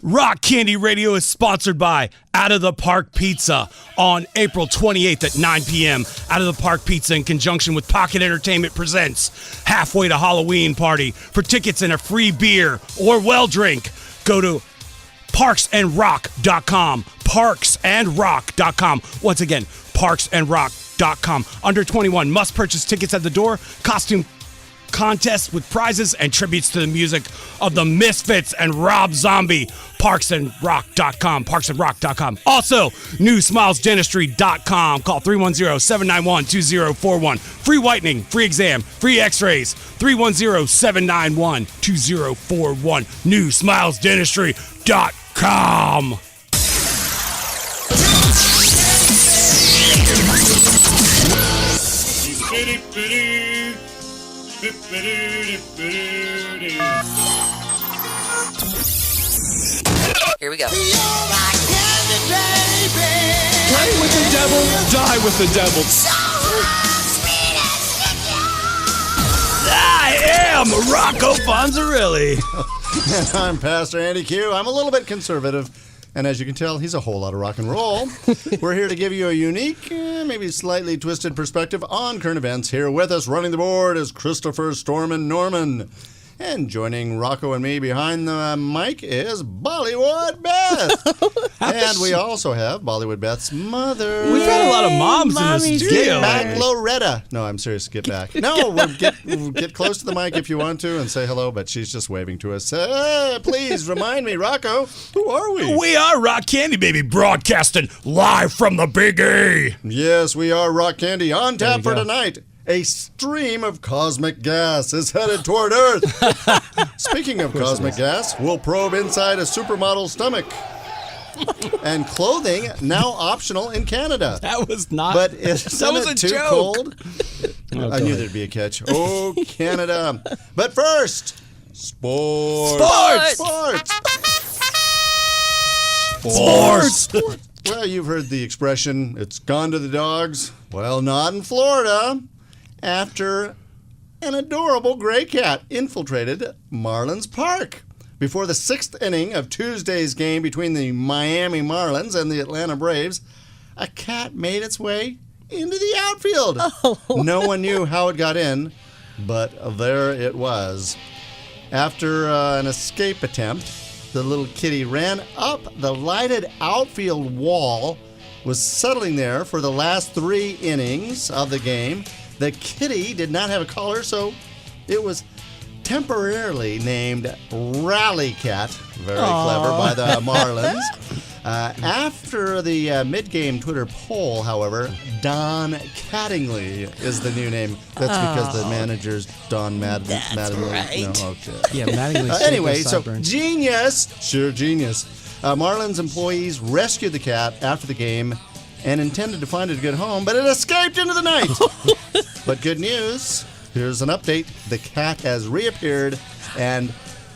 Rock Candy Radio is sponsored by Out of the Park Pizza on April 28th at 9 p.m. Out of the Park Pizza, in conjunction with Pocket Entertainment, presents Halfway to Halloween Party. For tickets and a free beer or well drink, go to parksandrock.com. Parksandrock.com. Once again, parksandrock.com. Under 21 must purchase tickets at the door. Costume contests with prizes and tributes to the music of the Misfits and Rob Zombie. Parksandrock.com. Parksandrock.com. Also, newsmilesdentistry.com. Call 310-791-2041. Free whitening, free exam, free x-rays. 310-791-2041. newsmilesdentistry.com. Here we go. Play with the devil, die with the devil. I am Rocco Fonzarelli. And I'm Pastor Andy Q. I'm a little bit conservative, and as you can tell, he's a whole lot of rock and roll. We're here to give you a unique, maybe slightly twisted perspective on current events. Here with us, running the board, is Christopher Stormin Norman. And joining Rocco and me behind the mic is Bollywood Beth. And we also have Bollywood Beth's mother. We've had a lot of moms in the studio. Get back, Loretta. No, I'm serious. Get back. No, get close to the mic if you want to and say hello, but she's just waving to us. Please remind me, Rocco, who are we? We are Rock Candy, baby, broadcasting live from the Big A. Yes, we are Rock Candy. On tap for tonight. A stream of cosmic gas is headed toward Earth. Speaking of cosmic gas, we'll probe inside a supermodel's stomach. And clothing now optional in Canada. That was not. But isn't was it a too joke. cold? Oh, I knew there'd be a catch. Oh, Canada. But first, sports. Well, you've heard the expression, it's gone to the dogs. Well, not in Florida. After an adorable gray cat infiltrated Marlins Park. Before the sixth inning of Tuesday's game between the Miami Marlins and the Atlanta Braves, a cat made its way into the outfield. Oh. No one knew how it got in, but there it was. After an escape attempt, the little kitty ran up the lighted outfield wall, was settling there for the last 3 innings of the game. The kitty did not have a collar, so it was temporarily named Rally Cat. Very clever by the Marlins. After the mid-game Twitter poll, however, Don Cattingly is the new name. That's because the manager's Don Mattingly. Right. No, okay. Yeah, Mattingly. Anyway, so genius. Sure, genius. Marlins employees rescued the cat after the game and intended to find it a good home, but it escaped into the night. But good news, here's an update. The cat has reappeared and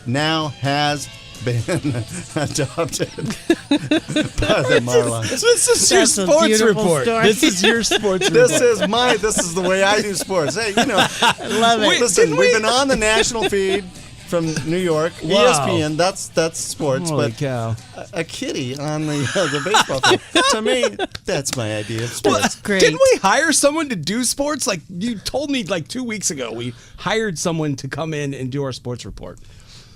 now has been adopted by the Marlins. This is your sports report. Story. This is your sports report. This is the way I do sports. Hey, you know. I love it. Listen, we've been on the national feed from New York, Wow. ESPN. That's sports. Holy but cow. a kitty on the baseball field. To me, that's my idea of sports. Great. Didn't we hire someone to do sports? Like you told me like 2 weeks ago, we hired someone to come in and do our sports report.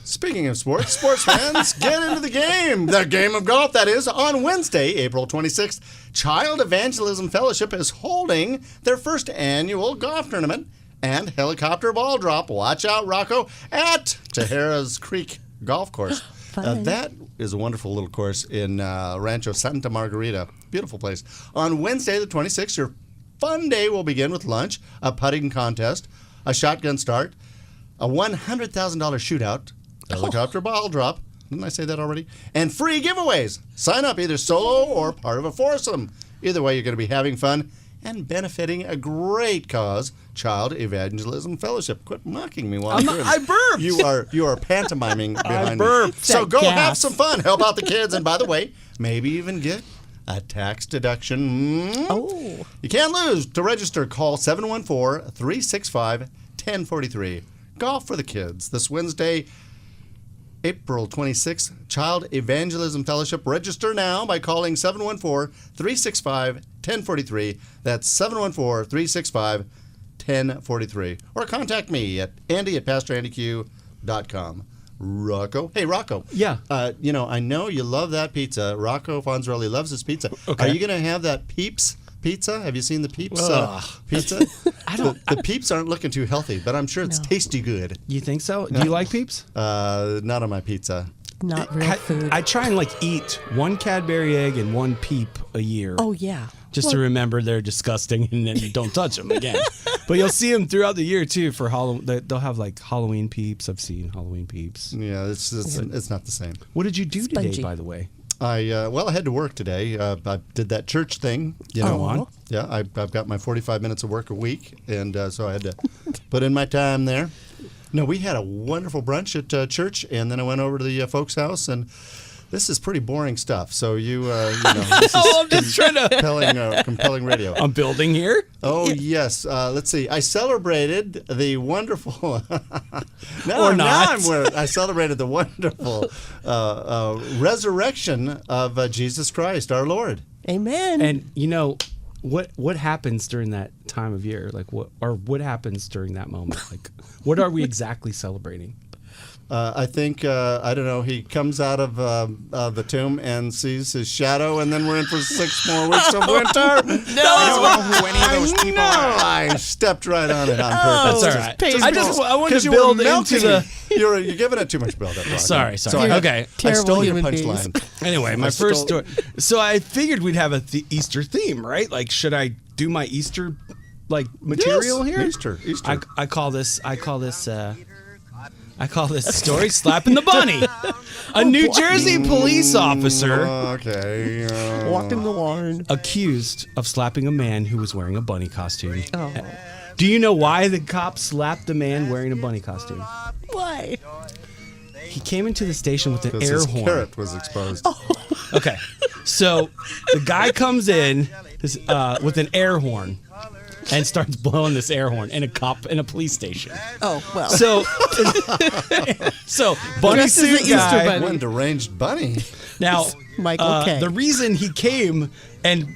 Speaking of sports fans, get into the game. The game of golf, that is. On Wednesday, April 26th, Child Evangelism Fellowship is holding their first annual golf tournament and helicopter ball drop. Watch out, Rocco, at Tahara's Creek Golf Course. That is a wonderful little course in Rancho Santa Margarita. Beautiful place. On Wednesday, the 26th, your fun day will begin with lunch, a putting contest, a shotgun start, a $100,000 shootout, helicopter ball drop. Didn't I say that already? And free giveaways. Sign up either solo or part of a foursome. Either way, you're going to be having fun and benefiting a great cause, Child Evangelism Fellowship. Quit mocking me while I'm doing it. I burped. You are pantomiming behind me. burped. So go gas. have some fun. Help out the kids. And by the way, maybe even get a tax deduction. Oh. You can't lose. To register, call 714-365-1043. Golf for the kids this Wednesday, April 26th, Child Evangelism Fellowship. Register now by calling 714-365-1043. That's 714-365-1043. Or contact me at andy@pastorandyq.com. Rocco. Hey, Rocco. Yeah. I know you love that pizza. Rocco Fonzarelli loves his pizza. Okay. Are you going to have that Peeps pizza? Have you seen the Peeps pizza? The Peeps aren't looking too healthy, but I'm sure it's tasty good. You think so? Do you like Peeps? Not on my pizza. Not real food. I try and eat one Cadbury egg and one Peep a year. Oh, yeah. Just to remember they're disgusting and then don't touch them again. But you'll see them throughout the year too for Halloween. They'll have Halloween Peeps. I've seen Halloween Peeps. Yeah, it's not the same. What did you do today, Spongy. by the way? I had to work today. I did that church thing. On. Yeah, I've got my 45 minutes of work a week, and so I had to put in my time there. No, we had a wonderful brunch at church, and then I went over to the folks' house, and this is pretty boring stuff. So this I'm just trying to. compelling radio. I'm building here. Oh yes. Let's see. I celebrated the wonderful. I celebrated the wonderful resurrection of Jesus Christ, our Lord. Amen. And what happens during that time of year? What happens during that moment? What are we exactly celebrating? I think, I don't know, he comes out of the tomb and sees his shadow, and then we're in for 6 more weeks of winter. I don't know who any of those people are. I stepped right on it on purpose. That's all right. I wanted to build into the. You're giving it too much build-up. Rock. Sorry. Okay. I Terrible stole your human punchline. Anyway, my first story. So I figured we'd have a Easter theme, right? Should I do my Easter material here? Easter. I call this story "Slapping the Bunny." A New Jersey police officer Walking the lawn. accused of slapping a man who was wearing a bunny costume. Oh. Do you know why the cop slapped a man wearing a bunny costume? Why? He came into the station with an Because air his horn. carrot was exposed. Okay, so the guy comes in with an air horn and starts blowing this air horn in a police station. Oh, well. So bunny Dressed as an suit Easter guy. bunny. One deranged bunny. Now, Michael K. the reason he came and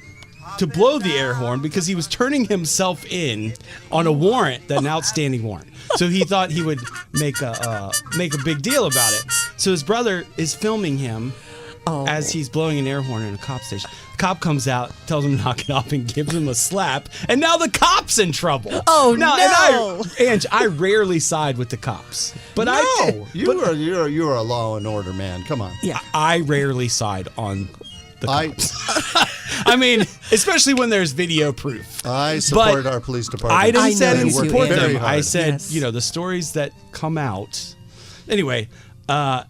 to blow the air horn because he was turning himself in on a warrant, an outstanding warrant. So he thought he would make a big deal about it. So his brother is filming him as he's blowing an air horn in a cop station. The cop comes out, tells him to knock it off, and gives him a slap. And now the cop's in trouble. Oh, now, no. And I rarely side with the cops, but You're a law and order man. Come on. Yeah. I rarely side on the cops. I mean, especially when there's video proof. I support our police department. I didn't I say I know didn't you do, support Andy. them. I hard. said, Yes. the stories that come out. Anyway, so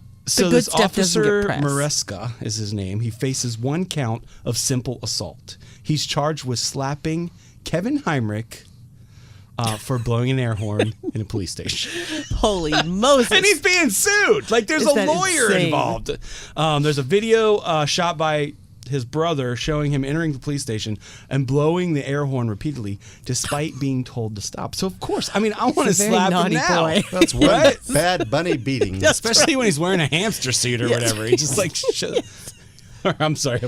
good this stuff doesn't get officer press. Maresca is his name. He faces 1 count of simple assault. He's charged with slapping Kevin Heinrich for blowing an air horn in a police station. Holy Moses. And he's being sued. There's Is a that lawyer insane? involved. There's a video shot by his brother showing him entering the police station and blowing the air horn repeatedly despite being told to stop. So, of course, I want to He's a very slap him naughty now. boy. That's one Right? bad bunny beating. Especially when he's wearing a hamster suit or whatever. He's just I'm sorry,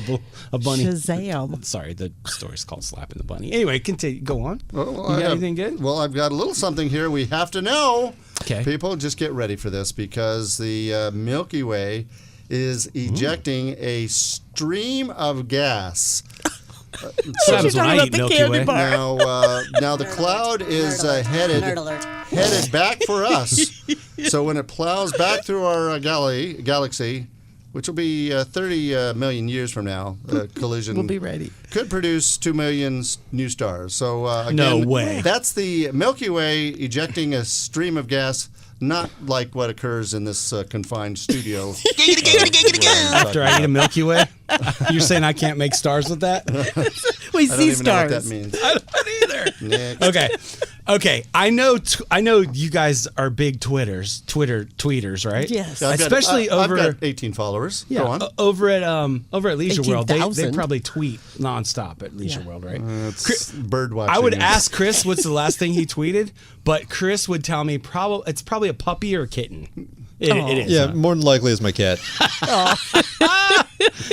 a bunny. Shazam. Sorry, the story's called Slapping the Bunny. Anyway, continue. Go on. Well, You I got have- anything good? Well, I've got a little something here we have to know. Okay. People, just get ready for this because the Milky Way is ejecting a stream of gas. What happens when I talking eat about the Milky candy Way? bar. Now the cloud is headed back for us. So when it plows back through our galaxy, which will be 30 million years from now, collision We'll be ready. could produce 2 million new stars. So again, No way. That's the Milky Way ejecting a stream of gas, not like what occurs in this confined studio. After I eat a Milky Way? You're saying I can't make stars with that? We I don't see even know what stars. that means. I don't either. Next. Okay. I know you guys are big tweeters, right? Yes. Especially I've over got 18 followers. yeah, Go on. over at Leisure World. They 18,000. probably tweet nonstop at Leisure World, right? It's bird watching. I would ask Chris what's the last thing he tweeted, but Chris would tell me it's probably a puppy or a kitten. It is. Yeah, huh? more than likely it's my cat.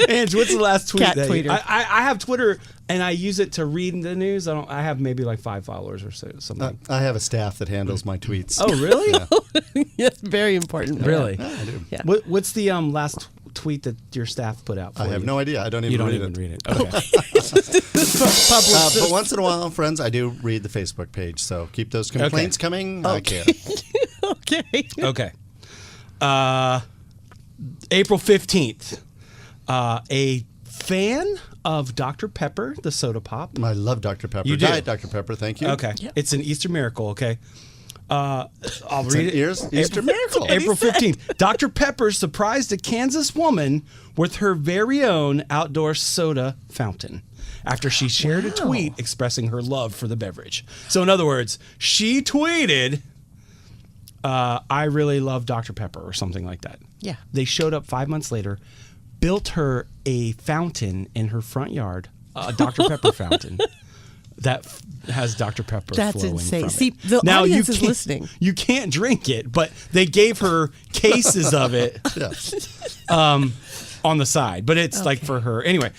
Ange, what's the last tweet? Cat that you- tweeter. I have Twitter and I use it to read the news. I have maybe like 5 followers or so something. I have a staff that handles my tweets. Oh, really? Yes, very important. Really? I do. Yeah. What's the last tweet that your staff put out for I you? have no idea. I don't even You don't read even it. read it. Okay. But once in a while, friends, I do read the Facebook page. So keep those complaints coming. I care. Okay. Okay. April 15th. A fan of Dr. Pepper, the soda pop. I love Dr. Pepper. You do? Diet Dr. Pepper. Thank you. Okay. It's an Easter miracle, okay? I'll It's read an it. Easter miracle. April 15th. Dr. Pepper surprised a Kansas woman with her very own outdoor soda fountain after she shared a tweet expressing her love for the beverage. So, in other words, she tweeted, I really love Dr. Pepper or something like that. Yeah. They showed up 5 months later, built her a fountain in her front yard, a Dr. Pepper fountain. That has Dr. Pepper That's flowing insane. from See, it. the now, audience you is can't- listening. You can't drink it, but they gave her cases of it Yeah. on the side. But it's like for her. Anyway,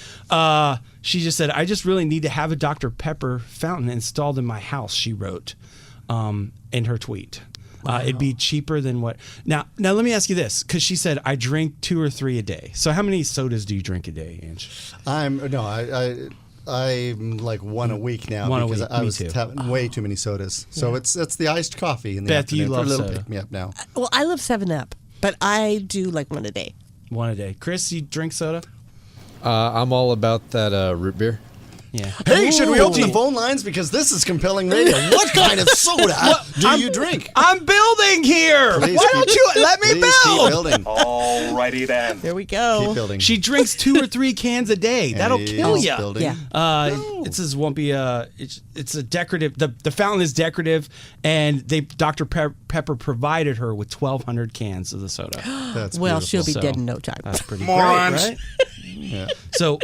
she just said, I just really need to have a Dr. Pepper fountain installed in my house, she wrote in her tweet. It'd be cheaper than what. Now let me ask you this, because she said, I drink 2 or 3 a day. So how many sodas do you drink a day, Ange? I'm like one a week now One a because week, I me was too. having way too many sodas. So it's the iced coffee in the Beth, you afternoon love for a little soda. pick me up now. Well, I love 7-Up, but I do like one a day. 1 a day. Chris, you drink soda? I'm all about that root beer. Yeah. Hey, should we open Ooh. the phone lines because this is compelling radio? What kind of soda do you drink? I'm building here. Please Why keep- don't you let me Please keep build? building. Alrighty then. There we go. Keep building. She drinks 2 or 3 cans a day. That'll He's kill you. building. Yeah. It says won't be it's a decorative. The fountain is decorative, and Dr. Pepper provided her with 1,200 cans of the soda. That's Well, beautiful. she'll be So, dead in no time. That's pretty Morons. great, right? So,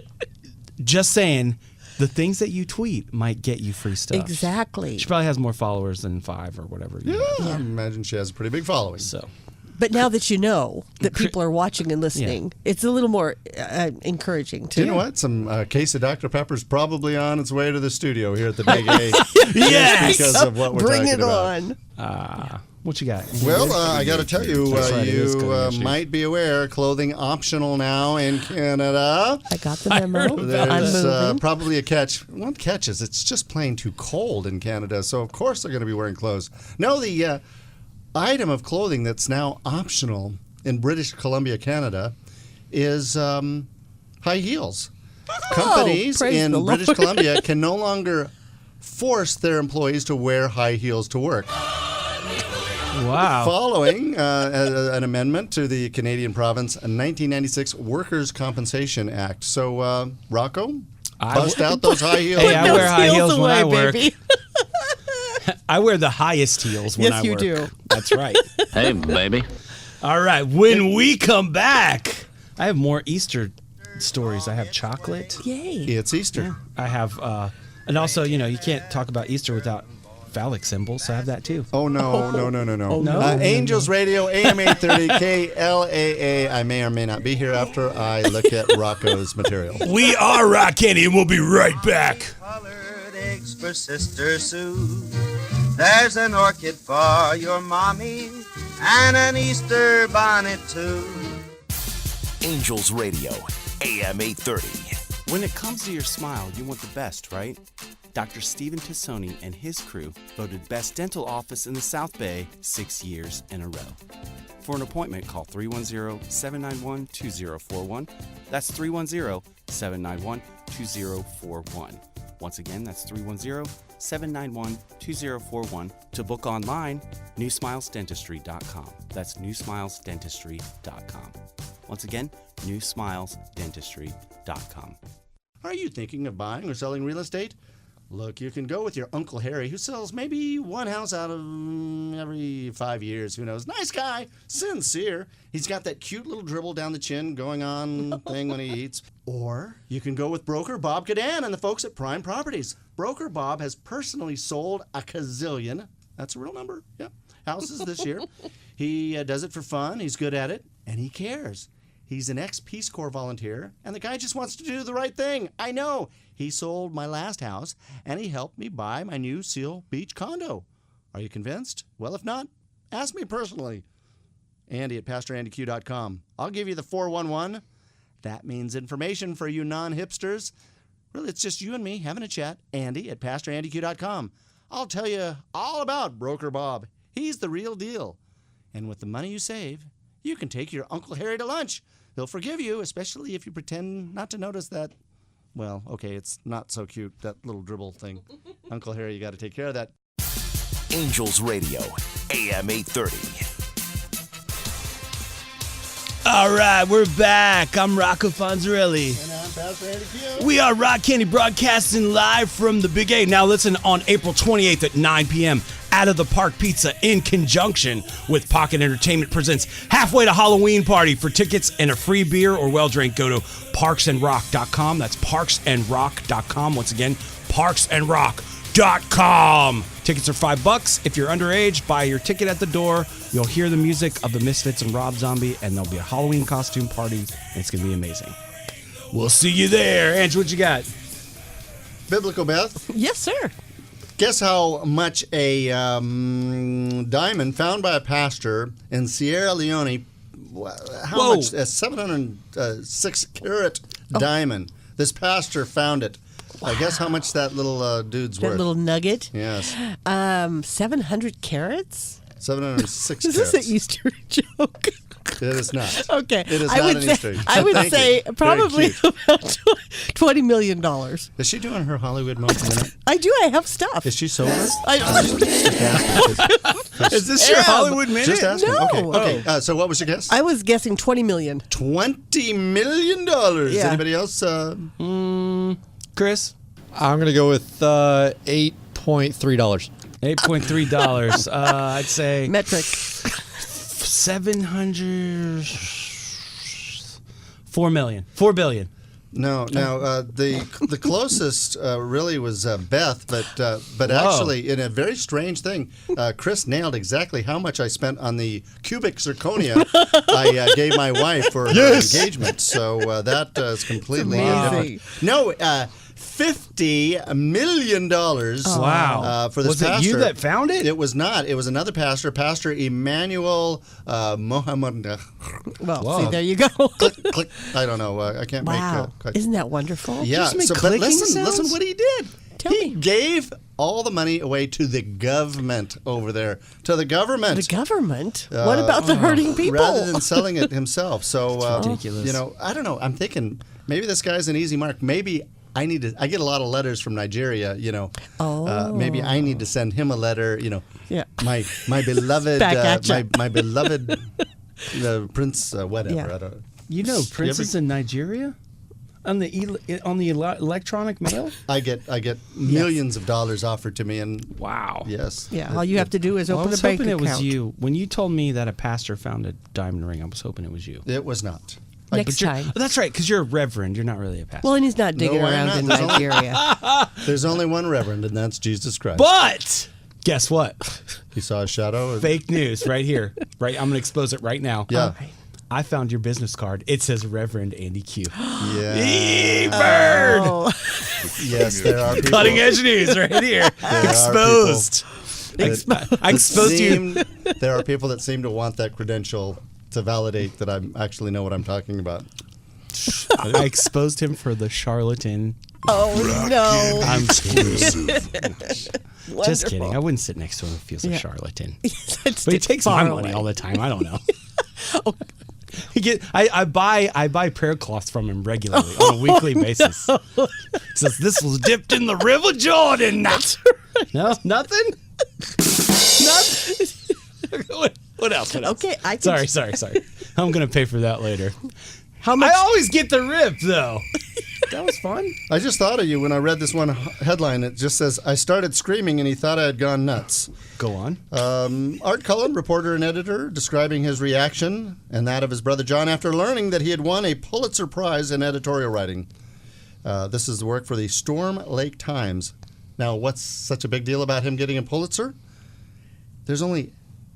just saying, the things that you tweet might get you free stuff. Exactly. She probably has more followers than 5 or whatever. Yeah, I imagine she has a pretty big following. So. But now that you know that people are watching and listening, it's a little more encouraging Do too. you know what? Some case of Dr. Pepper's probably on its way to the studio here at the Big A. Yes! Because of what we're Bring talking it about. on. What you got? Well, I got to tell you, That's right, it is you coding issue. might be aware, clothing optional now in Canada. I got the memo. I'm There's moving. probably a catch. One catch is it's just plain too cold in Canada, so of course they're going to be wearing clothes. No, the item of clothing that's now optional in British Columbia, Canada, is high heels. Companies praise in the Lord. British Columbia can no longer force their employees to wear high heels to work. Wow. Following an amendment to the Canadian province 1996 Workers' Compensation Act. So, Rocco, bust out those high heels. Hey, I Those wear high heels when I away, work. baby. I wear the highest heels when Yes, I you work. do. That's right. Hey, baby. All right. When we come back, I have more Easter stories. I have chocolate. Yay. It's Easter. I have, and also, you can't talk about Easter without phallic symbols. So I have that too. Oh, no. no. Angels Radio, AM 830, KLAA. I may or may not be here after I look at Rocco's material. We are Rock Candy, and we'll be right back. Colored eggs for Sister Sue. There's an orchid for your mommy and an Easter bonnet too. Angels Radio, AM 830. When it comes to your smile, you want the best, right? Dr. Stephen Tassoni and his crew voted Best Dental Office in the South Bay 6 years in a row. For an appointment, call 310-791-2041. That's 310-791-2041. Once again, that's 310-791-2041. To book online, newsmilesdentistry.com. That's newsmilesdentistry.com. Once again, newsmilesdentistry.com. Are you thinking of buying or selling real estate? Look, you can go with your Uncle Harry, who sells maybe one house out of every 5 years. Who knows? Nice guy, sincere. He's got that cute little dribble down the chin going on thing when he eats. Or you can go with broker Bob Cadan and the folks at Prime Properties. Broker Bob has personally sold a gazillion That's a real number. Yep. Houses this year. He does it for fun. He's good at it, and he cares. He's an ex-Peace Corps volunteer, and the guy just wants to do the right thing. I know. He sold my last house, and he helped me buy my new Seal Beach condo. Are you convinced? Well, if not, ask me personally. Andy at PastorAndyQ.com. I'll give you the 411. That means information for you non-hipsters. Really, it's just you and me having a chat. Andy at PastorAndyQ.com. I'll tell you all about Broker Bob. He's the real deal. And with the money you save, you can take your Uncle Harry to lunch. He'll forgive you, especially if you pretend not to notice that. Well, okay, it's not so cute, that little dribble thing. Uncle Harry, you got to take care of that. Angels Radio, AM 830. All right, we're back. I'm Rocco Fonzarelli. And I'm Pastor Andy Q. We are Rock Candy broadcasting live from the Big A. Now listen, on April 28th at 9 p.m., Out of the Park Pizza in conjunction with Pocket Entertainment presents Halfway to Halloween Party. For tickets and a free beer or well drink, go to parksandrock.com. That's parksandrock.com. Once again, parksandrock.com. Tickets are $5. If you're underage, buy your ticket at the door. You'll hear the music of the Misfits and Rob Zombie, and there'll be a Halloween costume party, and it's going to be amazing. We'll see you there. Ange, what you got? Biblical Beth. Yes, sir. Guess how much a diamond found by a pastor in Sierra Leone, how much, a 706 carat diamond. This pastor found it. Guess how much that little dude's That worth? little nugget. Yes. 700 carats? 706 Is carats. this an Easter joke? It is not. Okay. It is I not would an say, Easter egg. I would Thank say you. Very probably cute. about $20 million. Is she doing her Hollywood moment minute? I do. I have stuff. Is she sober? Is this your Am. Hollywood Minute? Just asking. No. Okay. So what was your guess? I was guessing $20 million. $20 million. Yeah. Anybody else? Chris? I'm going to go with $8.3. $8.3. I'd say Metric. 700. 4 million. 4 billion. No. The closest really was Beth, but actually, in a very strange thing, Chris nailed exactly how much I spent on the cubic zirconia I gave my wife for her engagement. So that is completely amazing. different. No, $50 million. Wow. For this Was pastor. it you that found it? It was not. It was another pastor, Pastor Emmanuel Mohammed. Well, Whoa. see, there you go. Click. I don't know. I can't Wow. make. Isn't that wonderful? Yeah. Just make But clicking listen sounds? what he did. Tell He me. gave all the money away to the government over there. To the government. The government? What about the hurting people? Rather than selling it himself. So ridiculous. I don't know. I'm thinking maybe this guy's an easy mark. Maybe I get a lot of letters from Nigeria, maybe I need to send him a letter, Yeah. my beloved, Back at ya. my beloved Prince, whatever. Yeah. I don't. You know Prince is in Nigeria? On the electronic mail? I get millions of dollars offered to me, and Wow. yes. Yeah, all you have to do is Well, I open a was bank hoping it account. was you. When you told me that a pastor found a diamond ring, I was hoping it was you. It was not. Next You're- time. Oh, that's right, because you're a reverend. You're not really a pastor. Well, and he's not digging No, I'm around not. in There's only- Nigeria. There's only one reverend, and that's Jesus Christ. but guess what? He saw a shadow. Fake news right here. Right, I'm going to expose it right now. Yeah. I found your business card. It says Reverend Andy Q. Yeah. Bird. Oh, Yes, there are people. Cutting edge news right here. There are Exposed. I exposed you. There are people that seem to want that credential to validate that I actually know what I'm talking about. I exposed him for the charlatan. oh no. I'm kidding. Wonderful. Just kidding. I wouldn't sit next to him if he was a Yeah. charlatan. It's But he takes my far money away. all the time. I don't know. I buy prayer cloths from him regularly on a weekly basis. He says this was dipped in the River Jordan. No, nothing. Nothing. What else? Okay, I can- Sorry. I'm gonna pay for that later. How much? I always get the rip though. That was fun. I just thought of you when I read this one headline. It just says, I started screaming and he thought I had gone nuts. Go on. Art Cullen, reporter and editor, describing his reaction and that of his brother John after learning that he had won a Pulitzer Prize in editorial writing. This is the work for the Storm Lake Times. Now, what's such a big deal about him getting a Pulitzer? there's only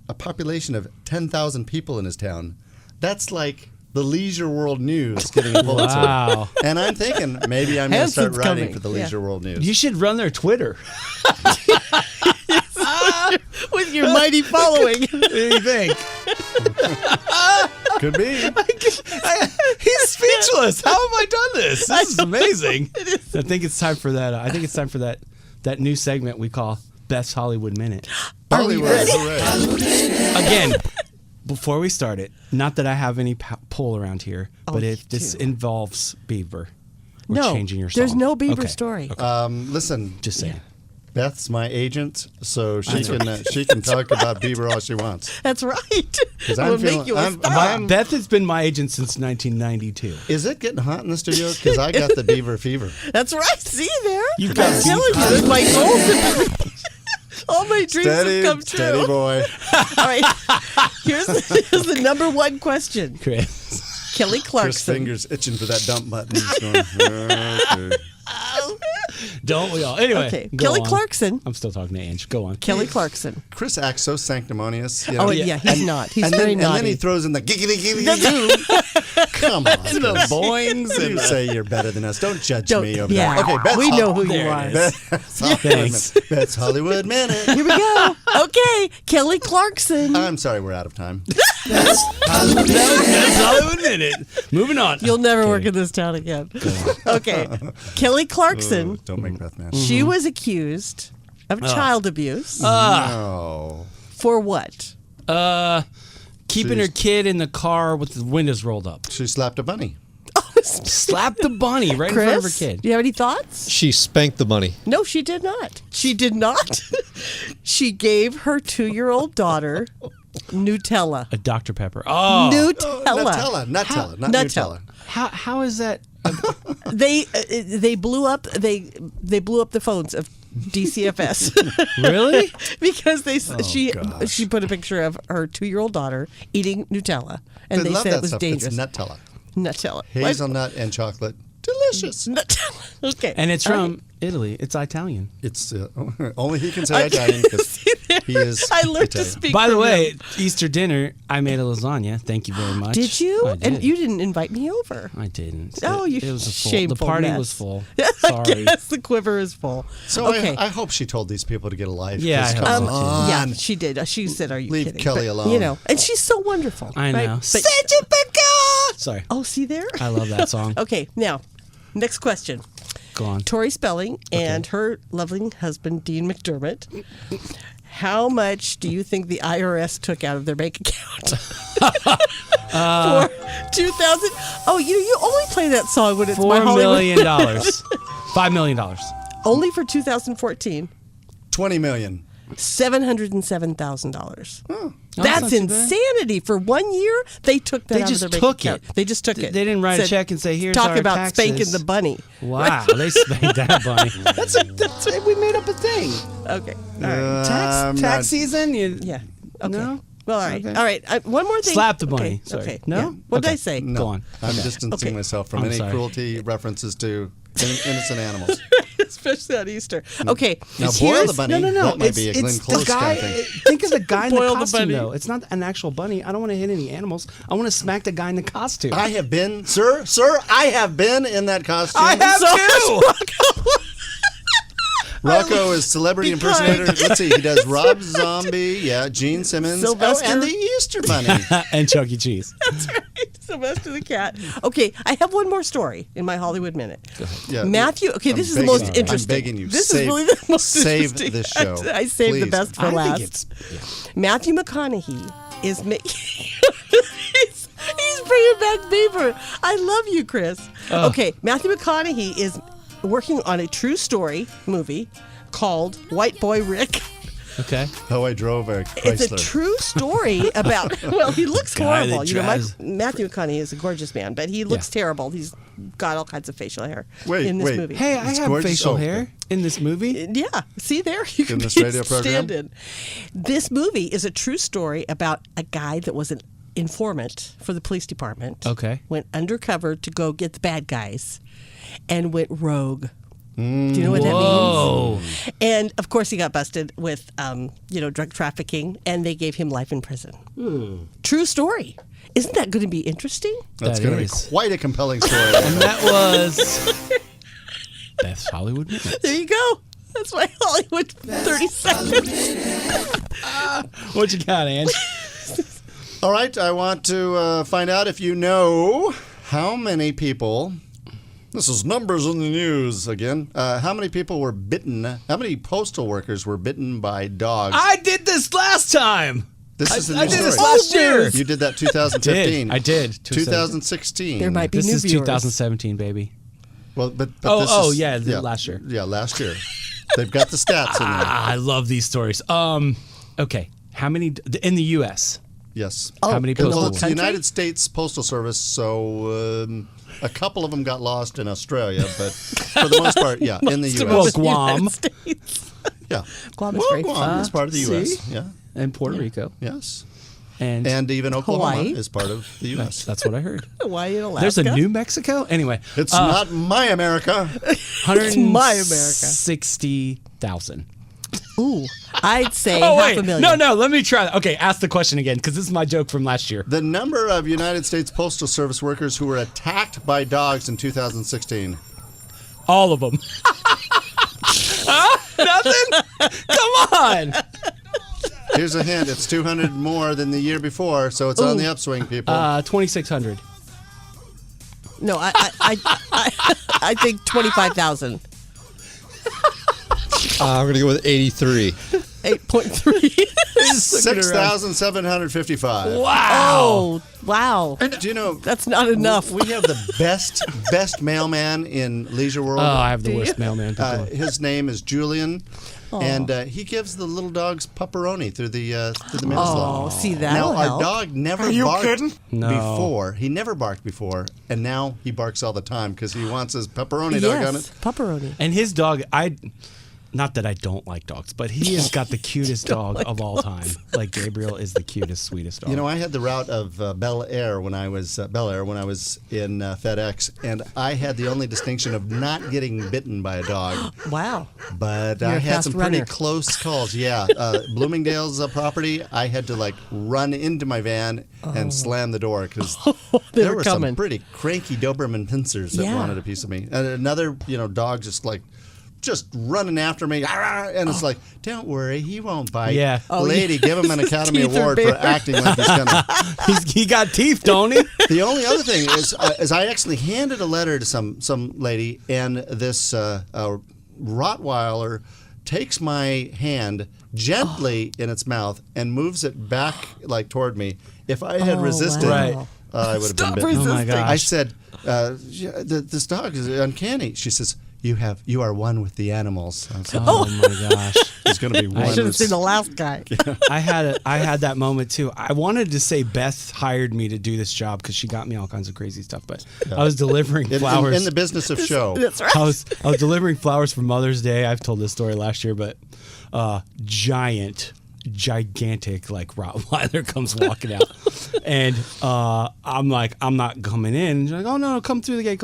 a population of 10,000 people in his town. That's like the Leisure World News getting a Pulitzer. Wow. And I'm thinking maybe I'm going to start Hanson's writing coming. for the Leisure World News. You should run their Twitter. With your mighty following. What do you think? Could be. He's speechless. How have I done this? This is amazing. I think it's time for that. I think it's time for that new segment we call Beth's Hollywood Minute. Hollywood, hooray. Again, before we start it, not that I have any pull around here, but if this involves Bieber, we're changing your song. There's no Bieber Okay. story. Listen, Just saying. Beth's my agent, so she can talk about Bieber all she wants. That's right. 'Cause I I'm will make feeling- you a I'm- star. I'm- Beth has been my agent since 1992. Is it getting hot in the studio? Because I got the Bieber fever. That's right. See there? You've got I'm telling you, that my goals all my dreams have come true. Steady boy. All right. Here's the number one question. Chris. Kelly Chris Clarkson. fingers itching for that dump button. He's going, okay. Don't we all? Anyway, Okay. go Kelly on. Clarkson. I'm still talking to Ange. Go on. Kelly Clarkson. Chris acts so sanctimonious. You Oh, know? yeah, he's not. He's and very then, naughty. And then he throws in the giggity giggity. Come on. The boings You and say you're better than us. Don't judge Don't- me over yeah. that. Okay, Beth's We know who There you it are. is. Thanks. Beth's Hollywood Minute. Here we go. Okay. Kelly Clarkson. I'm sorry, we're out of time. That's Hollywood Minute. Moving on. You'll never work in this town again. Okay. Kelly Clarkson. Don't make Beth mad. She was accused of child abuse. No. For what? Keeping her kid in the car with the windows rolled up. She slapped a bunny. Slapped the bunny right in front of her Chris, kid. do you have any thoughts? She spanked the bunny. No, she did not. She did not. She gave her 2-year-old daughter Nutella. A Dr. Pepper. Oh. Nutella. Nutella, not Nutella. Nutella. How is that? They blew up the phones of DCFS Really? because she put a picture of her 2-year-old daughter eating Nutella, and I they love said that it was stuff. dangerous. It's Nutella. Nutella. Hazelnut and chocolate. Delicious. Nutella. Okay. And it's All from right. Italy. It's Italian. It's only he can say Italian because he is I learned to Italian. speak. By the from way, him. Easter dinner, I made a lasagna. Thank you very much. Did you? I did. And you didn't invite me over. I didn't. Oh, you it was a full. shameful The party mess. was full. I Sorry. guess the quiver is full. So okay. I hope she told these people to get a life. Yeah, 'cause I hope come so, too. on. Yeah, she did. She said, "Are you Leave kidding?" Kelly But, alone. You know, and she's so wonderful. I right? know. But- Sorry. oh, see there. I love that song. Okay, now, next question. Go on. Tori Spelling and her lovely husband Dean McDermott. How much do you think the IRS took out of their bank account for 2000? Oh, you only play that song when it's my $4 Hollywood. million. $5 million. Only for 2014, $20 million. $707,000. Oh, That's not too bad. insanity. For 1 year, they took that They out just of their took bank account. it. They just took it. They didn't write a Said, check and say, "Here's talk our about taxes." spanking the bunny. Wow, they spanked that bunny. We made up a thing. Okay. Tax season. Yeah. Okay. No? Well, all right. Okay. All right. One more thing. Slap the bunny. Okay. Sorry. Okay. No? Yeah. What did Okay. I say? No, Go on. I'm Okay. distancing Okay. myself from I'm any sorry. cruelty references to innocent animals. Especially on Easter. Okay. Now here's- boil the bunny. No. That might be a Glenn It's Close the guy. kind of thing. Think of the guy in the Boil the costume, bunny. though. It's not an actual bunny. I don't want to hit any animals. I want to smack the guy in the costume. I have been, sir, I have been in that costume. I have too. Rocco is celebrity Because- impersonator. Let's see, he does Rob Zombie, yeah, Gene Simmons, Sylvester. and the Easter Bunny. And Chuck E. Cheese. That's right. Sylvester the cat. Okay. I have one more story in my Hollywood Minute. Yeah, Matthew. Okay, I'm this is the begging most you. interesting. I'm begging you. This save, is really the most save interesting. this show. I saved the Please. best for I last. think it's. Matthew McConaughey is making. he's bringing back Bieber. I love you, Chris. Okay, Matthew McConaughey is working on a true story movie called White Boy Rick. Okay. How I drove a Chrysler. It's a true story about. Well, he looks Guy that horrible. You know, drives- Matthew McConaughey is a gorgeous man, but he looks terrible. He's got all kinds of facial hair Wait, in this wait. movie. Hey, I It's have gorgeous. facial Oh, hair okay. in this movie. Yeah, see there? You can this be radio program? stand-in. This movie is a true story about a guy that was an informant for the police department. Okay. Went undercover to go get the bad guys and went rogue Do you know what that Whoa. means? And of course, he got busted with, drug trafficking, and they gave him life in prison. True story. Isn't that going to be interesting? That's That going to be is. quite a compelling story. And that was Beth's Hollywood Minutes. There you go. That's my Hollywood 30 seconds. What you got, Ange? All right, I want to find out if you know how many people. This is numbers in the news again. How many people were bitten? How many postal workers were bitten by dogs? I did this last time. This is the I new did story. this last year. You did that 2015. I did. 2016. There might be This new is viewers. 2017, baby. Well, but Oh, this is, yeah, last year. Yeah, last year. They've got the stats in there. I love these stories. Okay. How many in the U.S.? Yes. How many in the postal whole It's the country? United States Postal Service, so a couple of them got lost in Australia, but for the most part, yeah, in the Most of U.S. them in the Guam. United States. Yeah. Guam is very Guam far. is part of the U.S. see? Yeah. And Puerto Rico. Yes. And even Oklahoma Hawaii. is part of the U.S. that's what I heard. Hawaii and Alaska. There's a New Mexico? Anyway. It's not my America. 160,000. Ooh, I'd say Oh, half wait. a million. No, let me try that. Okay, ask the question again, because this is my joke from last year. The number of United States Postal Service workers who were attacked by dogs in 2016. All of them. Huh? Nothing? Come on. Here's a hint. It's 200 more than the year before, so it's on the upswing, people. 2,600. No, I think 25,000. I'm going to go with 83. 8.3. 6,755. Wow. Oh, wow. Do you know That's not enough. we have the best mailman in Leisure World? Oh, I have the worst mailman. people. His name is Julian, and he gives the little dogs pepperoni through the mail slot. Oh, see, Now that'll our help. dog never barked before. He never barked before, and now he barks all the time because he wants his pepperoni dog on Yes, it. pepperoni. And his dog, not that I don't like dogs, but he has got the cutest dog of all time. Like Gabriel is the cutest, sweetest dog. You know, I had the route of Bel Air when I was in FedEx, and I had the only distinction of not getting bitten by a dog. Wow. But You're I a had fast some pretty runner. close calls. Yeah, Bloomingdale's property. I had to run into my van and slam the door because They there were were coming. some pretty cranky Doberman pincers that Yeah. wanted a piece of me. And another, dog just running after me, and it's like, don't worry, he won't bite. Yeah. Oh, Lady, give him an Academy teeth are Award for bare. acting like he's gonna. he got teeth, don't he? The only other thing is I actually handed a letter to some lady, and this Rottweiler takes my hand gently in its mouth and moves it back toward me. If I had resisted, wow. I would have been Stop bitten. resisting. Oh my gosh. I said, "This dog is uncanny." She says, "You are one with the animals." I said, Oh my gosh. There's going to be one. I should have with- seen the last guy. I had that moment too. I wanted to say Beth hired me to do this job because she got me all kinds of crazy stuff, but I was delivering flowers. in the business of show. That's right. I was delivering flowers for Mother's Day. I've told this story last year, but gigantic Rottweiler comes walking out, and I'm like, I'm not coming in. And she's like, oh no, come through the gate.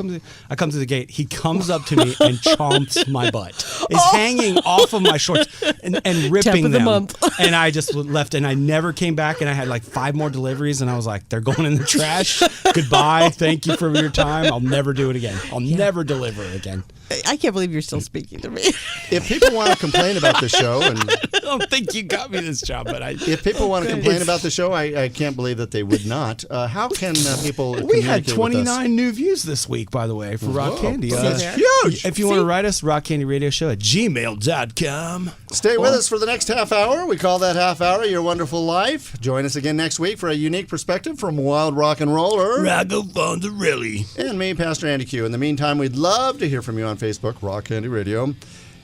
I come through the gate. He comes up to me and chomps my butt. Is hanging off of my shorts and ripping of the them. month. And I just left, and I never came back. And I had 5 more deliveries, and I was like, they're going in the trash. Goodbye. Thank you for your time. I'll never do it again. I'll never deliver again. I can't believe you're still speaking to me. If people want to complain about the show, and I don't think you got me this job, but if people want to complain about the show, I can't believe that they would not. How can people? We had communicate with us? 29 new views this week, by the way, for Rock Whoa, Candy. that's huge. If you want to write us, rockcandyradioshow@gmail.com. Stay with us for the next half hour. We call that half hour Your Wonderful Life. Join us again next week for a unique perspective from Wild Rock and Roller. Raggo Fonzarelli. And me, Pastor Andy Q. In the meantime, we'd love to hear from you on Facebook, Rock Candy Radio.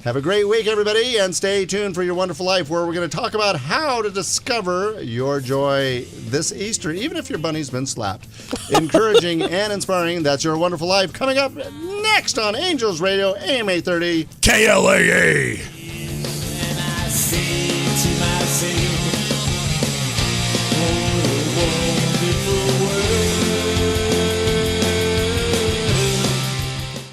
Have a great week, everybody, and stay tuned for Your Wonderful Life, where we're going to talk about how to discover your joy this Easter, even if your bunny's been slapped. Encouraging and inspiring. That's Your Wonderful Life. Coming up next on Angels Radio, AM 830. KLAA. I see